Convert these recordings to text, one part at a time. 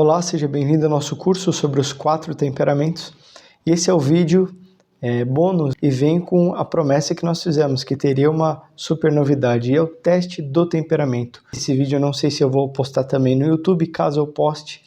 Olá, seja bem-vindo ao nosso curso sobre os 4 temperamentos. E esse é o vídeo bônus e vem com a promessa que nós fizemos, que teria uma super novidade, e é o teste do temperamento. Esse vídeo eu não sei se eu vou postar também no YouTube, caso eu poste,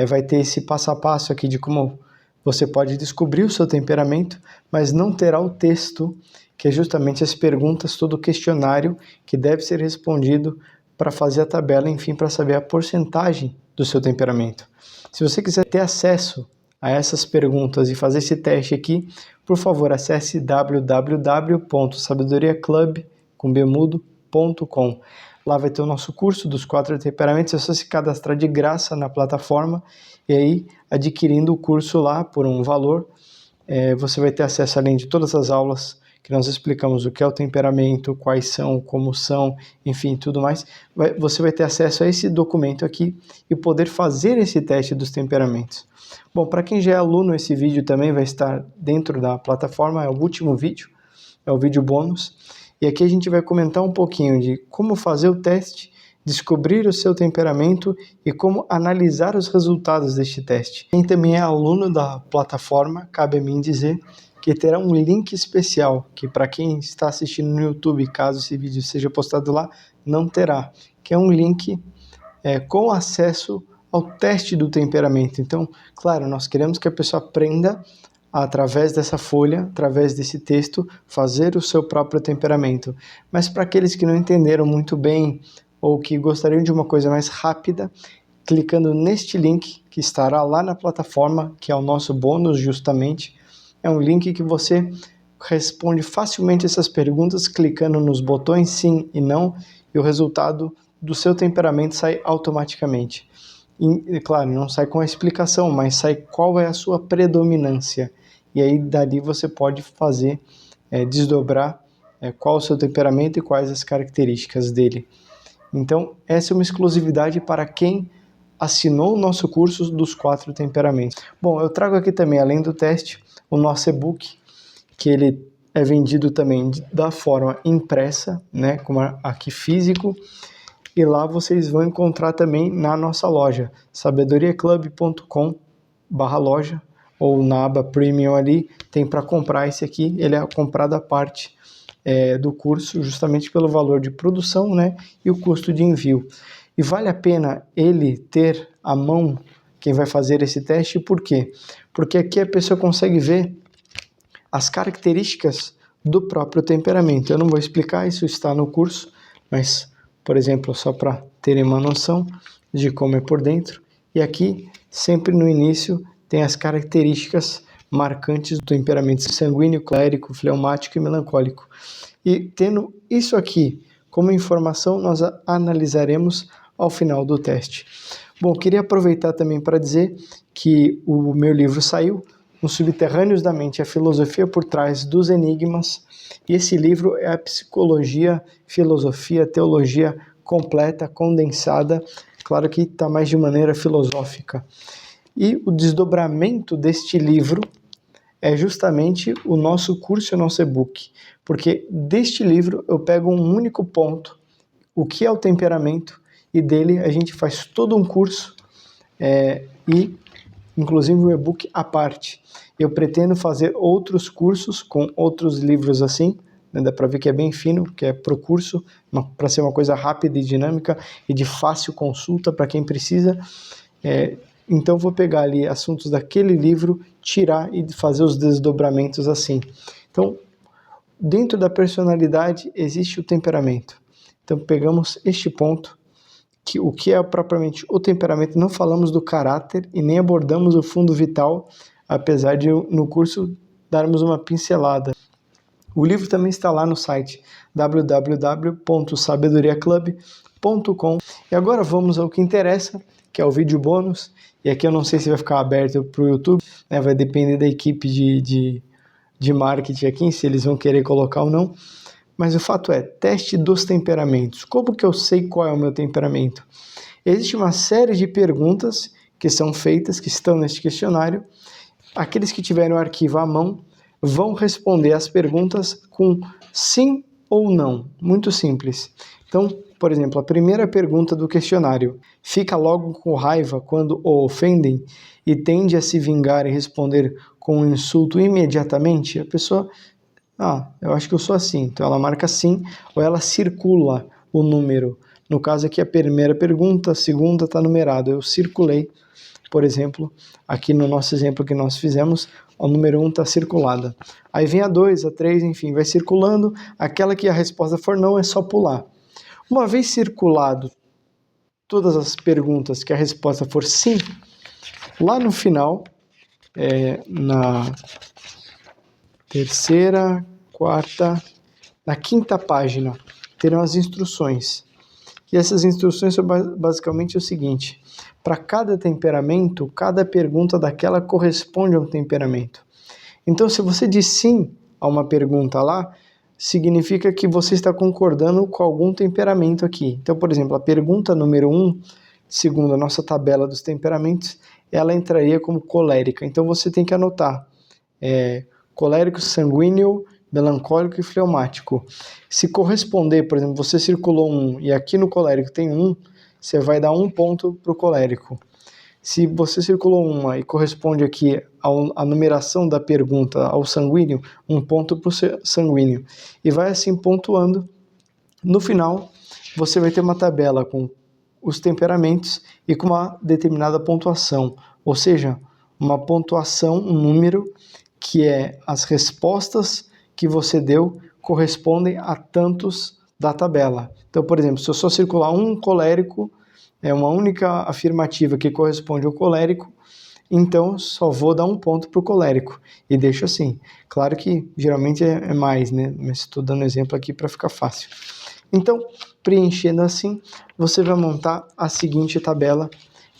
vai ter esse passo a passo aqui de como você pode descobrir o seu temperamento, mas não terá o texto, que é justamente as perguntas, todo o questionário que deve ser respondido para fazer a tabela, enfim, para saber a porcentagem do seu temperamento. Se você quiser ter acesso a essas perguntas e fazer esse teste aqui, por favor, acesse www.sabedoriaclub.com. Lá vai ter o nosso curso dos 4 temperamentos, é só se cadastrar de graça na plataforma e aí, adquirindo o curso lá por um valor, você vai ter acesso, além de todas as aulas que nós explicamos o que é o temperamento, quais são, como são, enfim, tudo mais, você vai ter acesso a esse documento aqui e poder fazer esse teste dos temperamentos. Bom, para quem já é aluno, esse vídeo também vai estar dentro da plataforma, é o último vídeo, é o vídeo bônus, e aqui a gente vai comentar um pouquinho de como fazer o teste, descobrir o seu temperamento e como analisar os resultados deste teste. Quem também é aluno da plataforma, cabe a mim dizer que terá um link especial, que para quem está assistindo no YouTube, caso esse vídeo seja postado lá, não terá, que é um link com acesso ao teste do temperamento. Então, claro, nós queremos que a pessoa aprenda, através dessa folha, através desse texto, fazer o seu próprio temperamento. Mas para aqueles que não entenderam muito bem, ou que gostariam de uma coisa mais rápida, clicando neste link, que estará lá na plataforma, que é o nosso bônus justamente, é um link que você responde facilmente essas perguntas clicando nos botões sim e não, e o resultado do seu temperamento sai automaticamente. E claro, não sai com a explicação, mas sai qual é a sua predominância. E aí dali você pode fazer, desdobrar qual é o seu temperamento e quais as características dele. Então, essa é uma exclusividade para quem assinou o nosso curso dos 4 temperamentos. Bom, eu trago aqui também, além do teste, o nosso e-book, que ele é vendido também da forma impressa, né, como aqui físico, e lá vocês vão encontrar também na nossa loja, sabedoriaclub.com/loja, ou na aba Premium ali, tem para comprar esse aqui, ele é comprado à parte do curso, justamente pelo valor de produção, né, e o custo de envio. E vale a pena ele ter à mão quem vai fazer esse teste, por quê? Porque aqui a pessoa consegue ver as características do próprio temperamento. Eu não vou explicar, isso está no curso, mas, por exemplo, só para terem uma noção de como é por dentro. E aqui, sempre no início, tem as características marcantes do temperamento sanguíneo, colérico, fleumático e melancólico. E tendo isso aqui como informação, nós analisaremos ao final do teste. Bom, queria aproveitar também para dizer que o meu livro saiu, Nos Subterrâneos da Mente, a filosofia por trás dos enigmas, e esse livro é a psicologia, filosofia, teologia completa, condensada, claro que está mais de maneira filosófica. E o desdobramento deste livro é justamente o nosso curso e o nosso e-book, porque deste livro eu pego um único ponto, o que é o temperamento, e dele a gente faz todo um curso e inclusive um e-book à parte. Eu pretendo fazer outros cursos com outros livros assim, né? Dá para ver que é bem fino, que é pro curso, para ser uma coisa rápida e dinâmica e de fácil consulta para quem precisa. Então vou pegar ali assuntos daquele livro, tirar e fazer os desdobramentos assim. Então, dentro da personalidade existe o temperamento. Então pegamos este ponto, que o que é propriamente o temperamento, não falamos do caráter e nem abordamos o fundo vital, apesar de no curso darmos uma pincelada. O livro também está lá no site www.sabedoriaclub.com. E agora vamos ao que interessa, que é o vídeo bônus. E aqui eu não sei se vai ficar aberto para o YouTube, né? Vai depender da equipe de marketing aqui, se eles vão querer colocar ou não. Mas o fato é, teste dos temperamentos. Como que eu sei qual é o meu temperamento? Existe uma série de perguntas que são feitas, que estão neste questionário. Aqueles que tiverem o arquivo à mão vão responder as perguntas com sim ou não. Muito simples. Então, por exemplo, a primeira pergunta do questionário: fica logo com raiva quando o ofendem e tende a se vingar e responder com um insulto imediatamente? A pessoa, eu acho que eu sou assim. Então ela marca sim, ou ela circula o número. No caso aqui, a primeira pergunta, a segunda está numerada. Eu circulei, por exemplo, aqui no nosso exemplo que nós fizemos, o número 1 está circulada. Aí vem a 2, a 3, enfim, vai circulando. Aquela que a resposta for não, é só pular. Uma vez circulado todas as perguntas que a resposta for sim, lá no final, na terceira, quarta, na quinta página, terão as instruções. E essas instruções são basicamente o seguinte: para cada temperamento, cada pergunta daquela corresponde a um temperamento. Então, se você diz sim a uma pergunta lá, significa que você está concordando com algum temperamento aqui. Então, por exemplo, a pergunta número 1, segundo a nossa tabela dos temperamentos, ela entraria como colérica. Então, você tem que anotar colérico, sanguíneo, melancólico e fleumático. Se corresponder, por exemplo, você circulou 1 e aqui no colérico tem 1, você vai dar 1 ponto para o colérico. Se você circulou 1 e corresponde aqui à numeração da pergunta ao sanguíneo, 1 ponto para o sanguíneo. E vai assim pontuando. No final, você vai ter uma tabela com os temperamentos e com uma determinada pontuação. Ou seja, uma pontuação, um número, que é as respostas que você deu correspondem a tantos da tabela. Então, por exemplo, se eu só circular 1 colérico, é uma única afirmativa que corresponde ao colérico, então só vou dar 1 ponto para o colérico. E deixo assim. Claro que geralmente é mais, né? Mas estou dando exemplo aqui para ficar fácil. Então, preenchendo assim, você vai montar a seguinte tabela,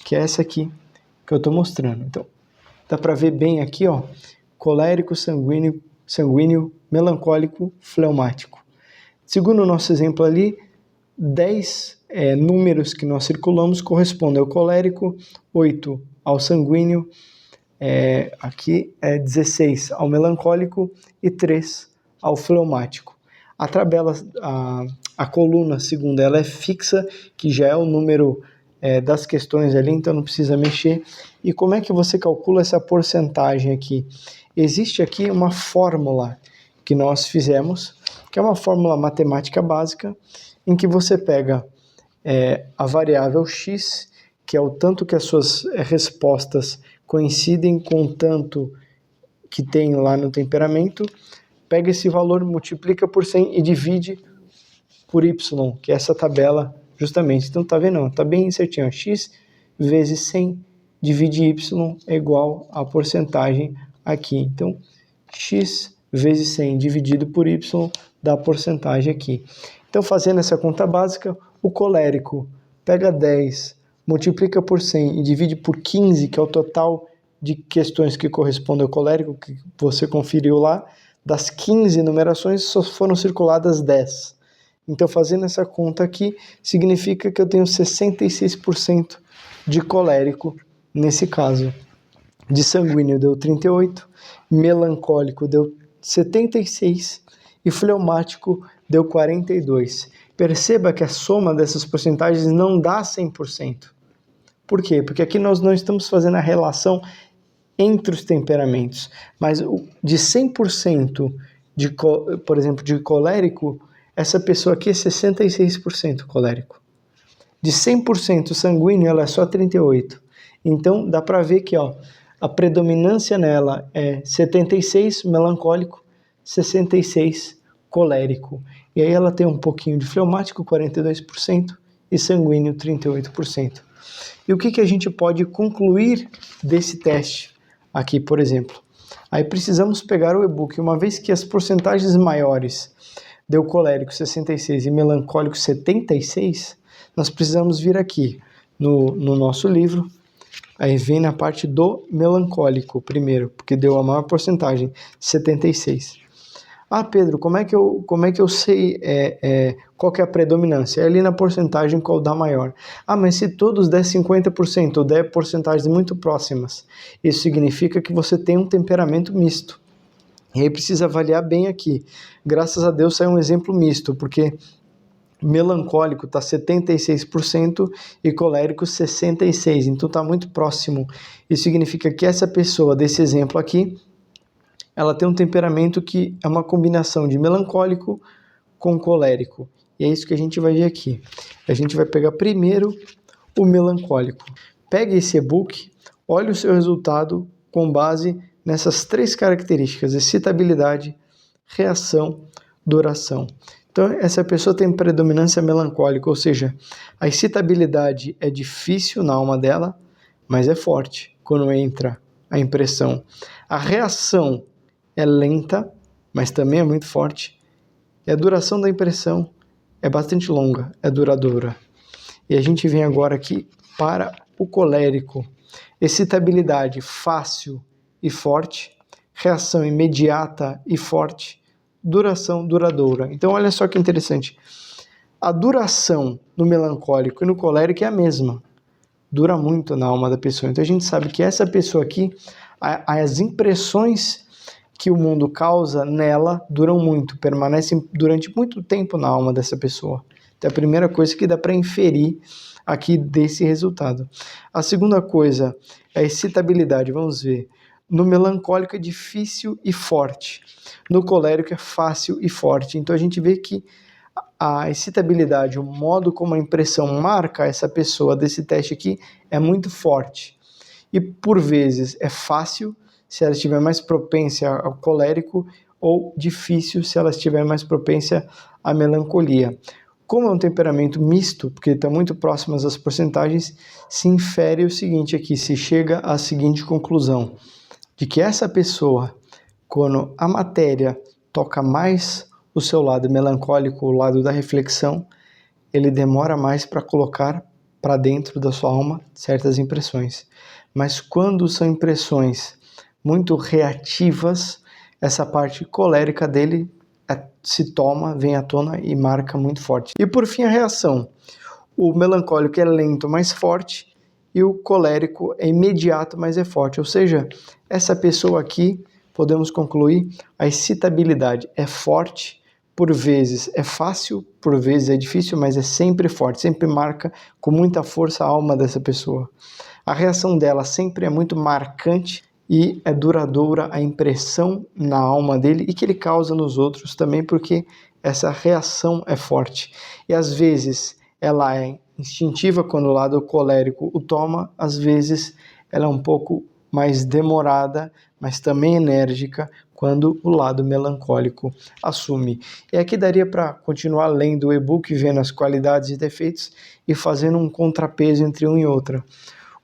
que é essa aqui que eu estou mostrando. Então, dá para ver bem aqui, ó, colérico, sanguíneo, melancólico, fleumático. Segundo o nosso exemplo ali, 10 números que nós circulamos correspondem ao colérico, 8 ao sanguíneo, aqui 16 ao melancólico e 3 ao fleumático. A tabela, a coluna segunda, ela é fixa, que já é o número das questões ali, então não precisa mexer. E como é que você calcula essa porcentagem aqui? Existe aqui uma fórmula que nós fizemos, que é uma fórmula matemática básica, em que você pega a variável x, que é o tanto que as suas respostas coincidem com o tanto que tem lá no temperamento, pega esse valor, multiplica por 100 e divide por y, que é essa tabela justamente. Então tá vendo? Tá bem certinho. X vezes 100 divide y é igual à porcentagem aqui. Então, x vezes 100 dividido por y dá a porcentagem aqui. Então, fazendo essa conta básica, o colérico pega 10, multiplica por 100 e divide por 15, que é o total de questões que correspondem ao colérico, que você conferiu lá. Das 15 numerações, só foram circuladas 10. Então, fazendo essa conta aqui, significa que eu tenho 66% de colérico nesse caso. De sanguíneo deu 38, melancólico deu 76 e fleumático deu 42. Perceba que a soma dessas porcentagens não dá 100%. Por quê? Porque aqui nós não estamos fazendo a relação entre os temperamentos, mas de 100% por exemplo, de colérico, essa pessoa aqui é 66% colérico. De 100% sanguíneo, ela é só 38%. Então, dá para ver que a predominância nela é 76% melancólico, 66% colérico. E aí ela tem um pouquinho de fleumático, 42%, e sanguíneo, 38%. E o que a gente pode concluir desse teste aqui, por exemplo? Aí precisamos pegar o e-book. Uma vez que as porcentagens maiores deu colérico 66 e melancólico 76, nós precisamos vir aqui no nosso livro. Aí vem na parte do melancólico primeiro, porque deu a maior porcentagem, 76. Pedro, como é que eu sei qual que é a predominância? É ali na porcentagem qual dá maior. Mas se todos der 50% ou der porcentagens muito próximas, isso significa que você tem um temperamento misto. E aí precisa avaliar bem aqui. Graças a Deus saiu um exemplo misto, porque Melancólico está 76% e colérico 66%, então está muito próximo. Isso significa que essa pessoa, desse exemplo aqui, ela tem um temperamento que é uma combinação de melancólico com colérico. E é isso que a gente vai ver aqui. A gente vai pegar primeiro o melancólico. Pegue esse e-book, olhe o seu resultado com base nessas 3 características: excitabilidade, reação, duração. Então, essa pessoa tem predominância melancólica, ou seja, a excitabilidade é difícil na alma dela, mas é forte quando entra a impressão. A reação é lenta, mas também é muito forte. E a duração da impressão é bastante longa, é duradoura. E a gente vem agora aqui para o colérico. Excitabilidade fácil e forte, reação imediata e forte, duração duradoura. Então, olha só que interessante. A duração no melancólico e no colérico é a mesma. Dura muito na alma da pessoa. Então, a gente sabe que essa pessoa aqui, as impressões que o mundo causa nela duram muito, permanecem durante muito tempo na alma dessa pessoa. Então, é a primeira coisa que dá para inferir aqui desse resultado. A segunda coisa é a excitabilidade. Vamos ver. No melancólico é difícil e forte. No colérico é fácil e forte. Então a gente vê que a excitabilidade, o modo como a impressão marca essa pessoa desse teste aqui é muito forte. E por vezes é fácil se ela estiver mais propensa ao colérico, ou difícil se ela estiver mais propensa à melancolia. Como é um temperamento misto, porque está muito próximo às porcentagens, se infere o seguinte aqui, se chega à seguinte conclusão: de que essa pessoa, quando a matéria toca mais o seu lado melancólico, o lado da reflexão, ele demora mais para colocar para dentro da sua alma certas impressões. Mas quando são impressões muito reativas, essa parte colérica dele se toma, vem à tona e marca muito forte. E por fim a reação. O melancólico é lento, mais forte, e o colérico é imediato, mas é forte. Ou seja, essa pessoa aqui, podemos concluir, a excitabilidade é forte, por vezes é fácil, por vezes é difícil, mas é sempre forte, sempre marca com muita força a alma dessa pessoa. A reação dela sempre é muito marcante e é duradoura a impressão na alma dele e que ele causa nos outros também, porque essa reação é forte. E às vezes ela é instintiva quando o lado colérico o toma, às vezes ela é um pouco mais demorada, mas também enérgica quando o lado melancólico assume. E aqui daria para continuar lendo o e-book, vendo as qualidades e defeitos e fazendo um contrapeso entre um e outro.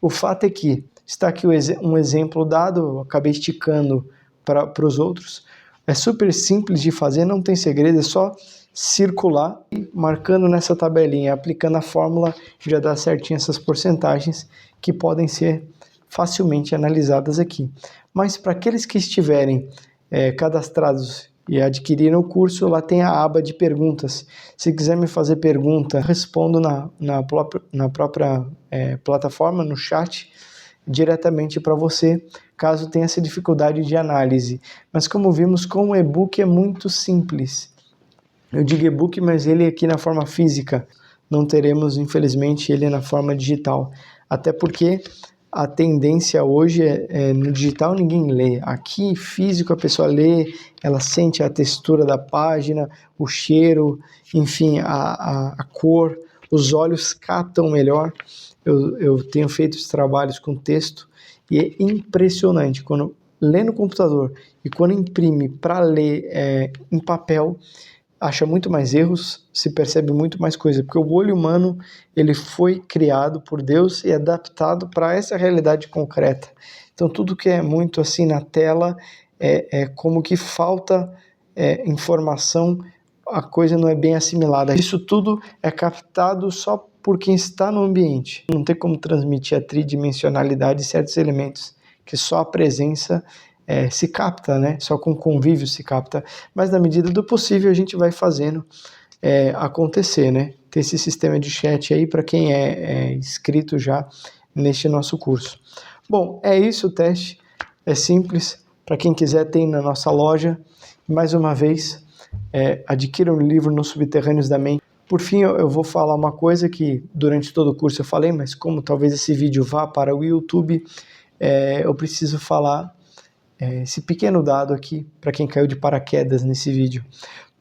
O fato é que está aqui um exemplo dado, acabei esticando para os outros. É super simples de fazer, não tem segredo, é só circular e marcando nessa tabelinha, aplicando a fórmula, já dá certinho essas porcentagens que podem ser facilmente analisadas aqui. Mas para aqueles que estiverem cadastrados e adquiriram o curso, lá tem a aba de perguntas. Se quiser me fazer pergunta, respondo na própria plataforma, no chat, diretamente para você, caso tenha essa dificuldade de análise. Mas como vimos, com o e-book é muito simples. Eu digo e-book, mas ele aqui na forma física. Não teremos, infelizmente, ele na forma digital. Até porque a tendência hoje no digital ninguém lê. Aqui, físico, a pessoa lê, ela sente a textura da página, o cheiro, enfim, a cor, os olhos captam melhor. Eu tenho feito os trabalhos com texto e é impressionante. Quando lê no computador e quando imprime para ler em papel, acha muito mais erros, se percebe muito mais coisa, porque o olho humano ele foi criado por Deus e adaptado para essa realidade concreta. Então tudo que é muito assim na tela é como que falta informação, a coisa não é bem assimilada. Isso tudo é captado só por quem está no ambiente. Não tem como transmitir a tridimensionalidade de certos elementos, que só a presença se capta, né? Só com convívio se capta. Mas na medida do possível a gente vai fazendo acontecer, né? Tem esse sistema de chat aí para quem é inscrito já neste nosso curso. Bom, é isso o teste. É simples. Para quem quiser tem na nossa loja. Mais uma vez, adquira um livro nos Subterrâneos da Mente. Por fim, eu vou falar uma coisa que durante todo o curso eu falei, mas como talvez esse vídeo vá para o YouTube, eu preciso falar esse pequeno dado aqui para quem caiu de paraquedas nesse vídeo.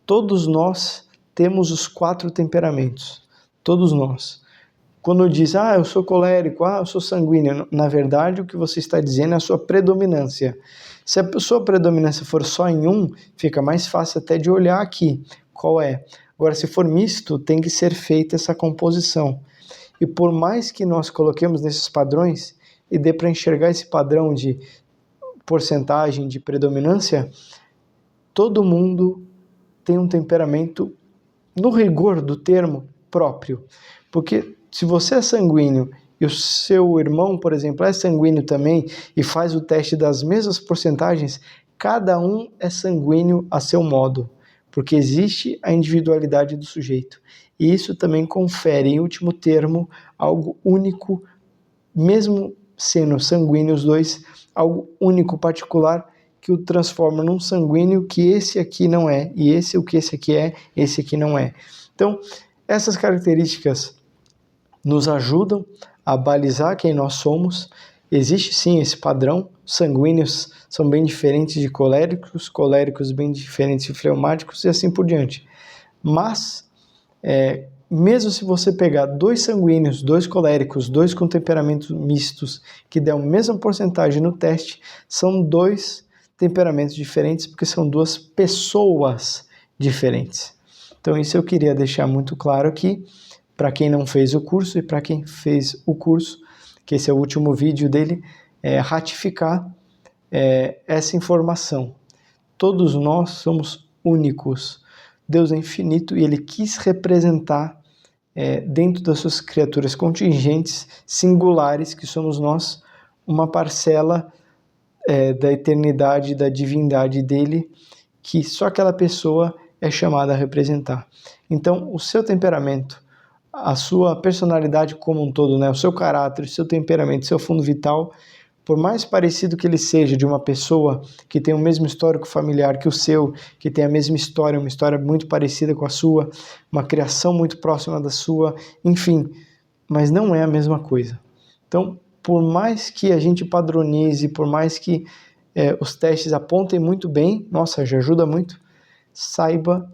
Todos nós temos os 4 temperamentos, todos nós. Quando diz, eu sou colérico, eu sou sanguíneo, na verdade o que você está dizendo é a sua predominância. Se a sua predominância for só em um, fica mais fácil até de olhar aqui qual é. Agora, se for misto, tem que ser feita essa composição. E por mais que nós coloquemos nesses padrões, e dê para enxergar esse padrão de porcentagem de predominância, todo mundo tem um temperamento, no rigor do termo, próprio. Porque se você é sanguíneo e o seu irmão, por exemplo, é sanguíneo também e faz o teste das mesmas porcentagens, cada um é sanguíneo a seu modo, porque existe a individualidade do sujeito. E isso também confere, em último termo, algo único, mesmo sendo sanguíneos os dois, algo único, particular, que o transforma num sanguíneo que esse aqui não é, e o que esse aqui é, esse aqui não é. Então, essas características nos ajudam a balizar quem nós somos. Existe sim esse padrão, sanguíneos são bem diferentes de coléricos bem diferentes de fleumáticos e assim por diante. Mas, mesmo se você pegar 2 sanguíneos, 2 coléricos, 2 com temperamentos mistos, que der a mesma porcentagem no teste, são 2 temperamentos diferentes, porque são 2 pessoas diferentes. Então isso eu queria deixar muito claro aqui, para quem não fez o curso e para quem fez o curso, que esse é o último vídeo dele, ratificar essa informação. Todos nós somos únicos. Deus é infinito e Ele quis representar dentro das suas criaturas contingentes, singulares, que somos nós, uma parcela da eternidade, da divindade dele, que só aquela pessoa é chamada a representar. Então, o seu temperamento, a sua personalidade como um todo, o seu caráter, o seu temperamento, o seu fundo vital, por mais parecido que ele seja de uma pessoa que tem o mesmo histórico familiar que o seu, que tem a mesma história, uma história muito parecida com a sua, uma criação muito próxima da sua, enfim, mas não é a mesma coisa. Então, por mais que a gente padronize, por mais que os testes apontem muito bem, nossa, já ajuda muito, saiba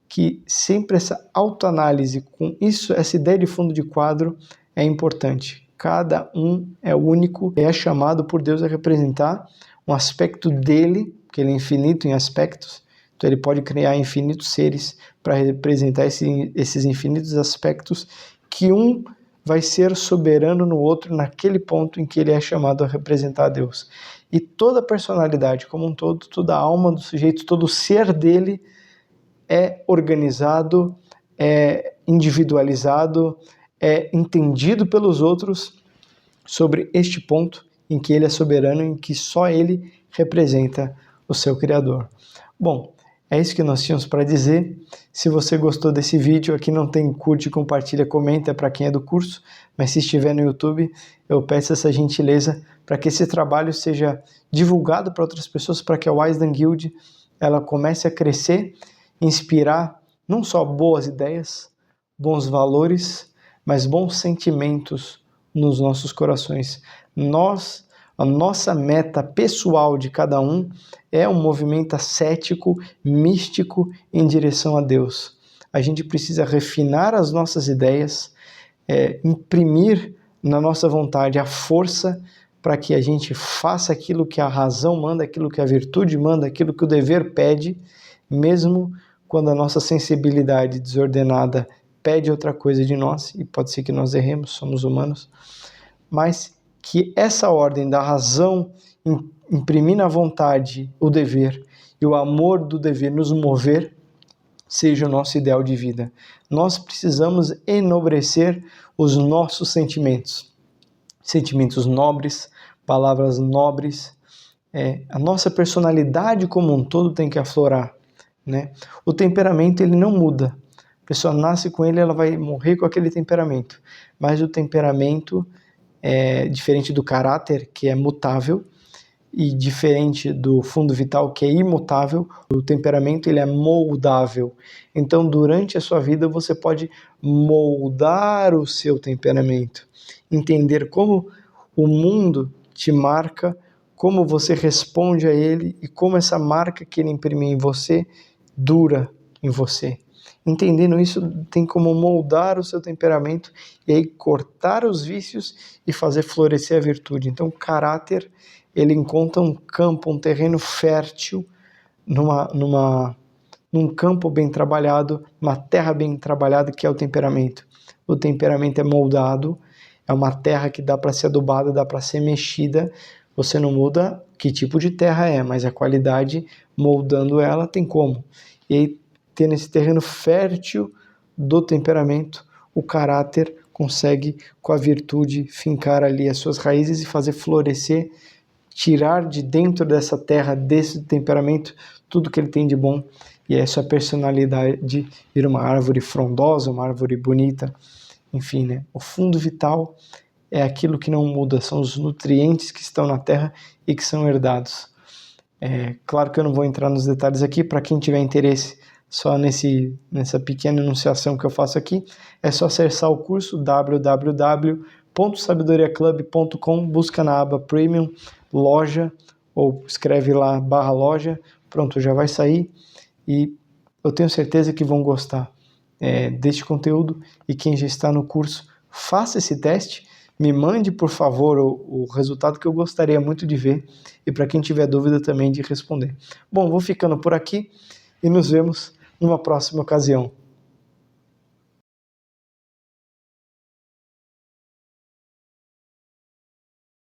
que sempre essa autoanálise, com isso, essa ideia de fundo de quadro é importante. Cada um é único, é chamado por Deus a representar um aspecto dele, porque ele é infinito em aspectos, então ele pode criar infinitos seres para representar esses infinitos aspectos, que um vai ser soberano no outro naquele ponto em que ele é chamado a representar a Deus. E toda a personalidade como um todo, toda a alma do sujeito, todo o ser dele é organizado, é individualizado, é entendido pelos outros sobre este ponto em que ele é soberano, em que só ele representa o seu Criador. Bom, é isso que nós tínhamos para dizer. Se você gostou desse vídeo, aqui não tem curte, compartilha, comenta para quem é do curso, mas se estiver no YouTube, eu peço essa gentileza para que esse trabalho seja divulgado para outras pessoas, para que a Wisdom Guild ela comece a crescer, inspirar não só boas ideias, bons valores, mas bons sentimentos nos nossos corações. A nossa meta pessoal de cada um é um movimento ascético, místico em direção a Deus. A gente precisa refinar as nossas ideias, imprimir na nossa vontade a força para que a gente faça aquilo que a razão manda, aquilo que a virtude manda, aquilo que o dever pede, mesmo quando a nossa sensibilidade desordenada pede outra coisa de nós, e pode ser que nós erremos, somos humanos, mas que essa ordem da razão imprimir na vontade o dever e o amor do dever nos mover seja o nosso ideal de vida. Nós precisamos enobrecer os nossos sentimentos, sentimentos nobres, palavras nobres, a nossa personalidade como um todo tem que aflorar, né? O temperamento ele não muda, a pessoa nasce com ele, ela vai morrer com aquele temperamento, mas o temperamento é diferente do caráter, que é mutável, e diferente do fundo vital, que é imutável, o temperamento ele é moldável. Então, durante a sua vida, você pode moldar o seu temperamento, entender como o mundo te marca, como você responde a ele e como essa marca que ele imprime em você dura em você. Entendendo isso, tem como moldar o seu temperamento e aí cortar os vícios e fazer florescer a virtude. Então, o caráter, ele encontra um campo, um terreno fértil, num campo bem trabalhado, uma terra bem trabalhada, que é o temperamento. O temperamento é moldado, é uma terra que dá para ser adubada, dá para ser mexida. Você não muda que tipo de terra é, mas a qualidade, moldando ela, tem como. E aí, tendo esse terreno fértil do temperamento, o caráter consegue, com a virtude, fincar ali as suas raízes e fazer florescer, tirar de dentro dessa terra, desse temperamento, tudo que ele tem de bom, e a sua personalidade vira uma árvore frondosa, uma árvore bonita, enfim, né? O fundo vital é aquilo que não muda, são os nutrientes que estão na terra e que são herdados. Claro que eu não vou entrar nos detalhes aqui, para quem tiver interesse só nessa pequena enunciação que eu faço aqui, é só acessar o curso www.sabedoriaclub.com, busca na aba Premium, loja, ou escreve lá /loja, pronto, já vai sair, e eu tenho certeza que vão gostar deste conteúdo, e quem já está no curso, faça esse teste, me mande por favor o resultado, que eu gostaria muito de ver, e para quem tiver dúvida também de responder. Bom, vou ficando por aqui e nos vemos numa próxima ocasião.